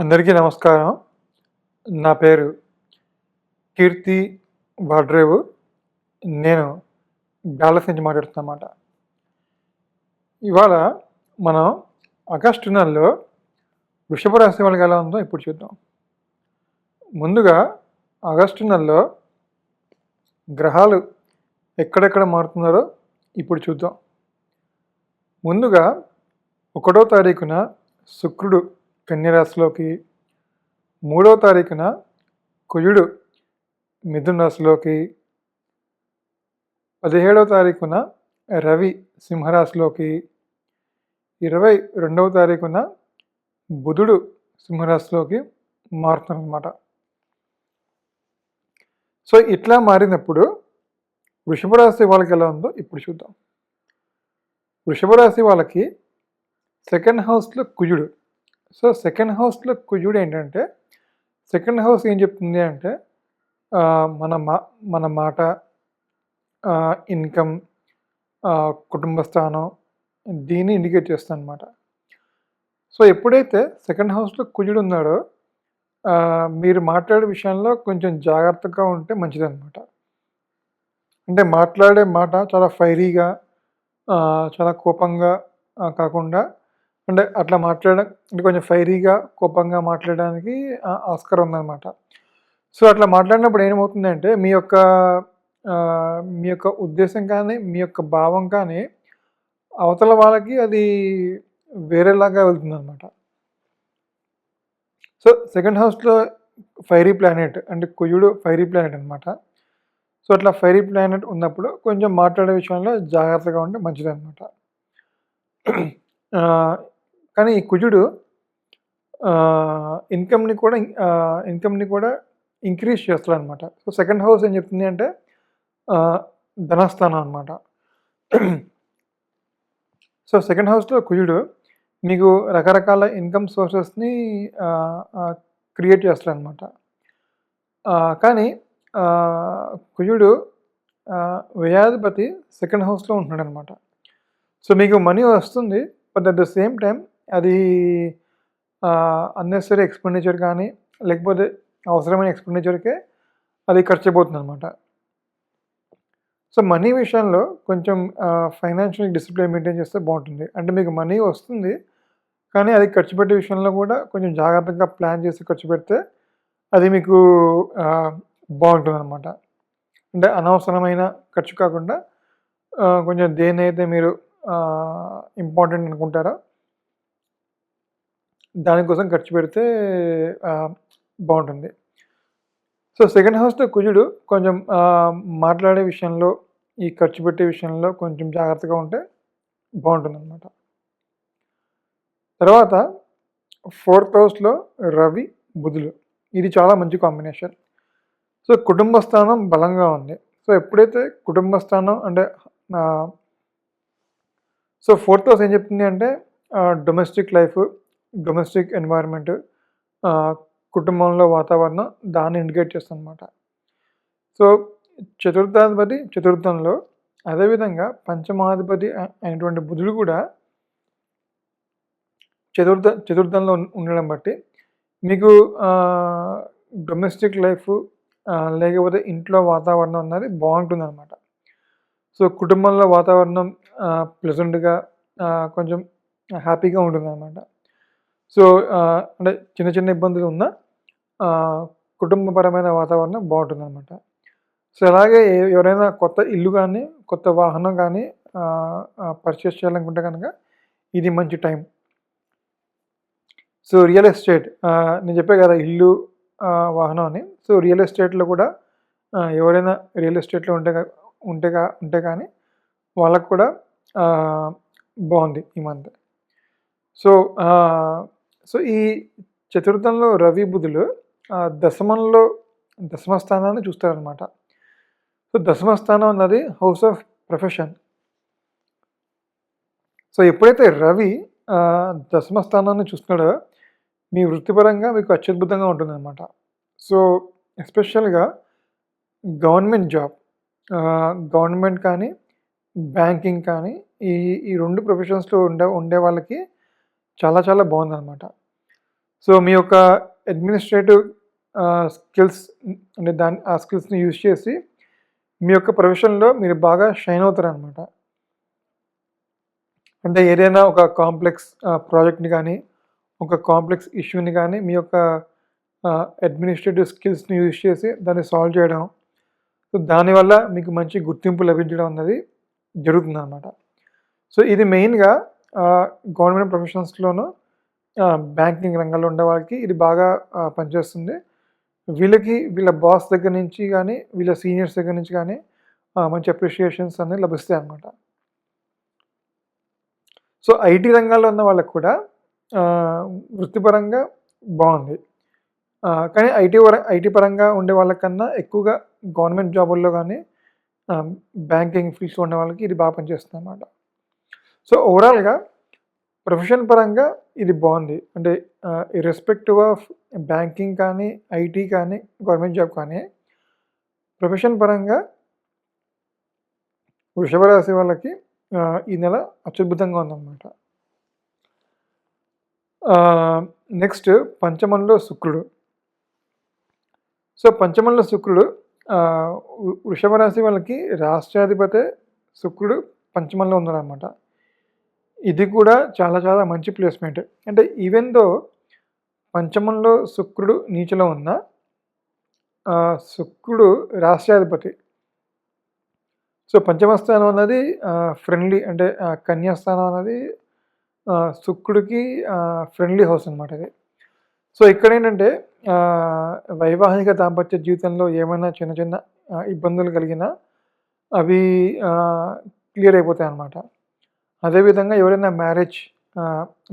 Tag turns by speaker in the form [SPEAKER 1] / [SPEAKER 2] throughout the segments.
[SPEAKER 1] అందరికీ నమస్కారం. నా పేరు కీర్తి వాడ్రేవు. నేను డాలస్ నుంచి మాట్లాడుతున్నమాట. ఇవాళ మనం ఆగస్టు నెలలో వృషభ రాశి వాళ్ళకి ఎలా ఉందో ఇప్పుడు చూద్దాం. ముందుగా ఆగస్టు నెలలో గ్రహాలు ఎక్కడెక్కడ మారుతున్నారో ఇప్పుడు చూద్దాం. ముందుగా 1వ తారీఖున శుక్రుడు కన్య రాశిలోకి, 3వ తారీఖున కుజుడు మిథున రాశిలోకి, 17వ తారీఖున రవి సింహరాశిలోకి, 22వ తారీఖున బుధుడు సింహరాశిలోకి మారుతున్నారన్నమాట. సో ఇట్లా మారినప్పుడు వృషభ రాశి వాళ్ళకి ఎలా ఉందో ఇప్పుడు చూద్దాం. వృషభ రాశి వాళ్ళకి సెకండ్ హౌస్లో కుజుడు. సో సెకండ్ హౌస్లో కుజుడు ఏంటంటే, సెకండ్ హౌస్ ఏం చెప్తుంది అంటే మన మాట, ఇన్కమ్, కుటుంబ స్థానం దీన్ని ఇండికేట్ చేస్తుంది అనమాట. సో ఎప్పుడైతే సెకండ్ హౌస్లో కుజుడు ఉన్నాడో మీరు మాట్లాడే విషయంలో కొంచెం జాగ్రత్తగా ఉంటే మంచిదన్నమాట. అంటే మాట్లాడే మాట చాలా ఫైరీగా, చాలా కోపంగా కాకుండా, అంటే అట్లా అంటే కొంచెం ఫైరీగా, కోపంగా మాట్లాడడానికి ఆస్కారం ఉందన్నమాట. సో అట్లా మాట్లాడినప్పుడు ఏమవుతుందంటే మీ యొక్క ఉద్దేశం కానీ, మీ యొక్క భావం కానీ అవతల వాళ్ళకి అది వేరేలాగా వెళ్తుందన్నమాట. సో సెకండ్ హౌస్లో ఫైరీ ప్లానెట్ అంటే కుజుడు ఫైరీ ప్లానెట్ అనమాట. సో అట్లా ఫైరీ ప్లానెట్ ఉన్నప్పుడు కొంచెం మాట్లాడే విషయంలో జాగ్రత్తగా ఉంటే మంచిదన్నమాట. కానీ ఈ కుజుడు ఇన్కమ్ని కూడా ఇంక్రీజ్ చేస్తాడనమాట. సో సెకండ్ హౌస్ ఏం చెప్తుంది అంటే ధనస్థానం అనమాట. సో సెకండ్ హౌస్లో కుజుడు మీకు రకరకాల ఇన్కమ్ సోర్సెస్ని క్రియేట్ చేస్తాడనమాట. కానీ కుజుడు వ్యయాధిపతి సెకండ్ హౌస్లో ఉంటున్నాడు అనమాట. సో మీకు మనీ వస్తుంది, but at the same time అది అన్నెసరీ ఎక్స్పెండిచర్ కానీ, లేకపోతే అవసరమైన ఎక్స్పెండిచర్కే అది ఖర్చు అయిపోతుంది అనమాట. సో మనీ విషయంలో కొంచెం ఫైనాన్షియల్ డిసిప్లిన్ మెయింటైన్ చేస్తే బాగుంటుంది. అంటే మీకు మనీ వస్తుంది, కానీ అది ఖర్చు పెట్టే విషయంలో కూడా కొంచెం జాగ్రత్తగా ప్లాన్ చేసి ఖర్చు పెడితే అది మీకు బాగుంటుంది అనమాట. అంటే అనవసరమైన ఖర్చు కాకుండా కొంచెం దేన్నైతే మీరు ఇంపార్టెంట్ అనుకుంటారో దానికోసం ఖర్చు పెడితే బాగుంటుంది. సో సెకండ్ హౌస్లో కుజుడు కొంచెం మాట్లాడే విషయంలో, ఈ ఖర్చు పెట్టే విషయంలో కొంచెం జాగ్రత్తగా ఉంటే బాగుంటుందన్నమాట. తర్వాత 4th హౌస్లో రవి బుధులు, ఇది చాలా మంచి కాంబినేషన్. సో కుటుంబ స్థానం బలంగా ఉంది. సో ఎప్పుడైతే కుటుంబ స్థానం అంటే సో 4th హౌస్ ఏం చెప్తుంది అంటే డొమెస్టిక్ లైఫ్, డొమెస్టిక్ ఎన్వైర్న్మెంట్, కుటుంబంలో వాతావరణం దాన్ని ఇండికేట్ చేస్తుంది అనమాట. సో చతుర్థాధిపతి చతుర్థంలో, అదేవిధంగా పంచమాధిపతి అయినటువంటి బుధుడు కూడా చతుర్థంలో ఉండడం బట్టి మీకు డొమెస్టిక్ లైఫ్ లేకపోతే ఇంట్లో వాతావరణం అన్నది బాగుంటుంది అనమాట. సో కుటుంబంలో వాతావరణం ప్లెజెంట్గా, కొంచెం హ్యాపీగా ఉంటుంది అనమాట. సో అంటే చిన్న చిన్న ఇబ్బందులు ఉన్న కుటుంబపరమైన వాతావరణం బాగుంటుంది అనమాట. సో అలాగే ఎవరైనా కొత్త ఇల్లు కానీ, కొత్త వాహనం కానీ పర్చేస్ చేయాలనుకుంటే కనుక ఇది మంచి టైం. సో రియల్ ఎస్టేట్, నేను చెప్పే కదా ఇల్లు, వాహనం అని. సో రియల్ ఎస్టేట్లో కూడా ఎవరైనా రియల్ ఎస్టేట్లో ఉంటే కానీ వాళ్ళకు కూడా బాగుంది ఈ మంత్. సో సో ఈ చతుర్థంలో రవి బుధులు దశమ స్థానాన్ని చూస్తారనమాట. సో దశమ స్థానం అన్నది హౌస్ ఆఫ్ ప్రొఫెషన్. సో ఎప్పుడైతే రవి దశమ స్థానాన్ని చూస్తున్నాడో మీ వృత్తిపరంగా మీకు అత్యద్భుతంగా ఉంటుందన్నమాట. సో ఎస్పెషల్గా గవర్నమెంట్ జాబ్, గవర్నమెంట్ కానీ, బ్యాంకింగ్ కానీ, ఈ 2 ప్రొఫెషన్స్లో ఉండే వాళ్ళకి చాలా చాలా బాగుందన్నమాట. సో మీ యొక్క అడ్మినిస్ట్రేటివ్ స్కిల్స్ అంటే ఆ స్కిల్స్ని యూజ్ చేసి మీ యొక్క ప్రొఫెషన్లో మీరు బాగా షైన్ అవుతారనమాట. అంటే ఏదైనా ఒక కాంప్లెక్స్ ప్రాజెక్ట్ని కానీ, ఒక కాంప్లెక్స్ ఇష్యూని కానీ మీ యొక్క అడ్మినిస్ట్రేటివ్ స్కిల్స్ని యూజ్ చేసి దాన్ని సాల్వ్ చేయడం, సో దానివల్ల మీకు మంచి గుర్తింపు లభించడం అన్నది జరుగుతుందన్నమాట. సో ఇది మెయిన్గా గవర్నమెంట్ ప్రొఫెషన్స్లోనూ బ్యాంకింగ్ రంగంలో ఉండే వాళ్ళకి ఇది బాగా పనిచేస్తుంది. వీళ్ళకి వీళ్ళ బాస్ దగ్గర నుంచి కానీ, వీళ్ళ సీనియర్స్ దగ్గర నుంచి కానీ మంచి అప్రిషియేషన్స్ అనేవి లభిస్తాయి అన్నమాట. సో ఐటీ రంగాల్లో ఉన్న వాళ్ళకి కూడా వృత్తిపరంగా బాగుంది. కానీ ఐటీ పరంగా ఉండే వాళ్ళకన్నా ఎక్కువగా గవర్నమెంట్ జాబుల్లో కానీ, బ్యాంకింగ్ ఫీల్డ్స్లో ఉండే వాళ్ళకి ఇది బాగా పనిచేస్తుంది అన్నమాట. సో ఓవరాల్గా ప్రొఫెషన్ పరంగా ఇది బాగుంది. అంటే ఇర్రెస్పెక్టివ్ ఆఫ్ బ్యాంకింగ్ కానీ, ఐటీ కానీ, గవర్నమెంట్ జాబ్ కానీ, ప్రొఫెషన్ పరంగా వృషభ రాశి వాళ్ళకి ఈ నెల అత్యద్భుతంగా ఉందన్నమాట. నెక్స్ట్ పంచమంలో శుక్రుడు. సో పంచమంలో శుక్రుడు వృషభ రాశి వాళ్ళకి రాష్ట్రాధిపతి శుక్రుడు పంచమంలో ఉన్నారనమాట. ఇది కూడా చాలా చాలా మంచి ప్లేస్మెంట్. అంటే ఈవెన్ దో పంచమంలో శుక్రుడు నీచలో ఉన్న శుక్రుడు రాష్ట్రాధిపతి. సో పంచమస్థానం అన్నది ఫ్రెండ్లీ, అంటే కన్యాస్థానం అన్నది శుక్రుడికి ఫ్రెండ్లీ హౌస్ అనమాట ఇది. సో ఇక్కడ ఏంటంటే వైవాహిక దాంపత్య జీవితంలో ఏమైనా చిన్న చిన్న ఇబ్బందులు కలిగినా అవి క్లియర్ అయిపోతాయి అన్నమాట. అదేవిధంగా ఎవరైనా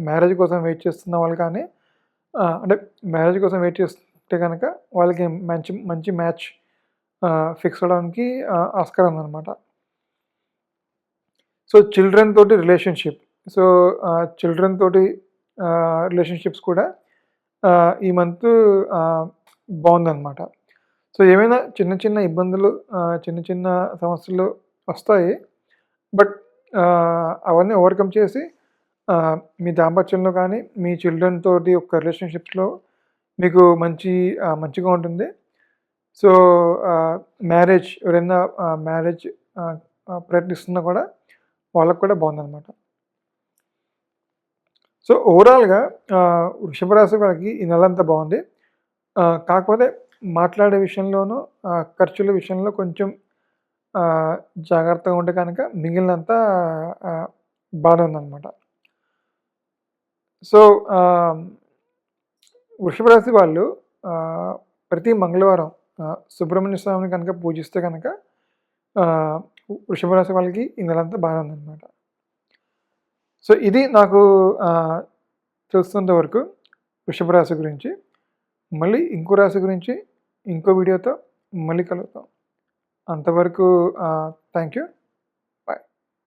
[SPEAKER 1] మ్యారేజ్ కోసం వెయిట్ చేస్తున్న వాళ్ళు కానీ, అంటే మ్యారేజ్ కోసం వెయిట్ చేస్తే కనుక వాళ్ళకి మంచి మ్యాచ్ ఫిక్స్ అవ్వడానికి ఆస్కారం ఉందన్నమాట. సో చిల్డ్రన్ తోటి రిలేషన్షిప్, సో చిల్డ్రన్ తోటి రిలేషన్షిప్స్ కూడా ఈ మంత్ బాగుందన్నమాట. సో ఏమైనా చిన్న చిన్న ఇబ్బందులు, చిన్న చిన్న సమస్యలు వస్తాయి. బట్ అవన్నీ ఓవర్కమ్ చేసి మీ దాంపత్యంలో కానీ, మీ చిల్డ్రన్ తోటి ఒక రిలేషన్షిప్స్లో మీకు మంచిగా ఉంటుంది. సో ఎవరైనా మ్యారేజ్ ప్రయత్నిస్తున్నా కూడా వాళ్ళకు కూడా బాగుందన్నమాట. సో ఓవరాల్గా వృషభ రాశి వాళ్ళకి ఈ నెలంతా బాగుంది. కాకపోతే మాట్లాడే విషయంలోనూ, ఖర్చుల విషయంలో కొంచెం జాగ్రత్తగా ఉంటే కనుక మిగిలినంతా బాగానే ఉందన్నమాట. సో వృషభ రాశి వాళ్ళు ప్రతి మంగళవారం సుబ్రహ్మణ్య స్వామిని కనుక పూజిస్తే కనుక వృషభ రాశి వాళ్ళకి ఈ నెలంతా బాగానే ఉందన్నమాట. సో ఇది నాకు తెలుస్తున్నంత వరకు వృషభ రాశి గురించి. మళ్ళీ ఇంకో రాశి గురించి ఇంకో వీడియోతో మళ్ళీ కలుద్దాం. అంతవరకు థ్యాంక్ యూ.